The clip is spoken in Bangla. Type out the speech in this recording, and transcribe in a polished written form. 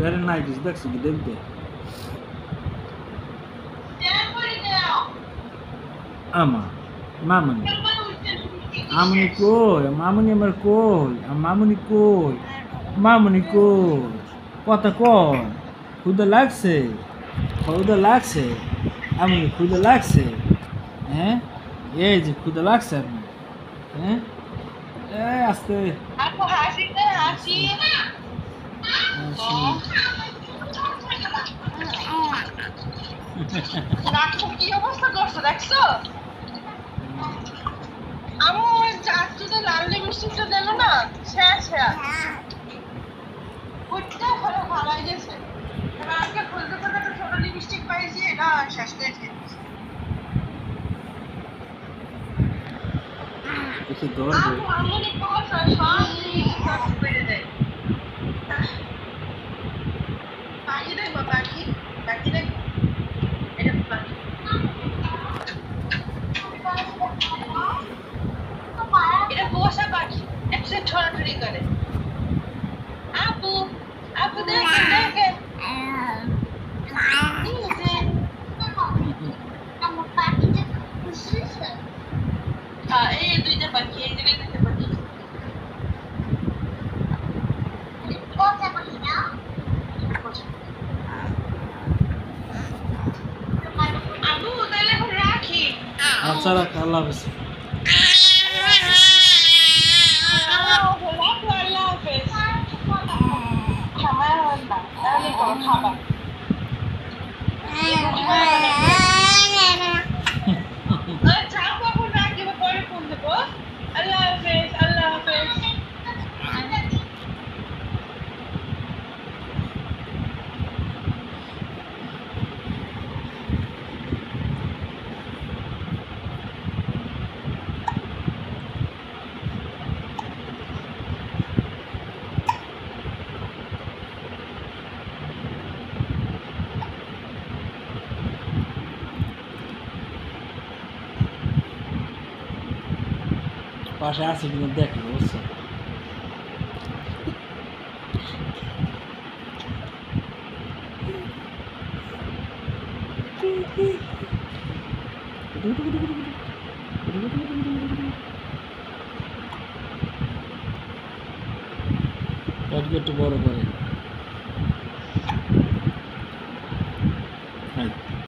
Very nice, দেখছো কি দেখবে? আমা মামুনি আমুনি কই মামুনি আমার কই মামুনি কই মামুনি কই কথা কই ক্ষুদা লাগছে ক্ষুদা লাগছে আমুনি ক্ষুদা লাগছে হ্যাঁ এই যে ক্ষুদা লাগছে আপনি হ্যাঁ এই আস্তে আপু হাসি না হাসি রাখো কি অবস্থা করছো দেখছো আমার চাচুটা লাল লিপস্টিকটা দিল না শেষ শেষ ওইটা ভালো ভালো গেছে এবার আজকে খুলতে খুলতে একটা ছোট লিপস্টিক পাইছি এটা শেষ করে দিয়েছি কিছু ধরবে আপু আমনি কোসা সব সব করে দেয় পাখি দেখবো পাখি পাখি দেখবো এটা পাখি এটা পোষা পাখি একসাথে ছড়াছড়ি করে আপু আপু দেখেন দেখেন এই দুইটা পাখি এই জায়গায় দুইটা পাখি আপু তাহলে এখন রাখি আচ্ছা রাখ আল্লাহ হাফেজ আল্লাহ হাফেজ খাবার না তাহলে কোনো খাবার আচ্ছা আপু এখন রাখি পরে ফোন দেবো আল্লাহ হাফেজ আল্লাহ হাফেজ পাশে আছে কিনা দেখো বুঝছো একটু বড় করে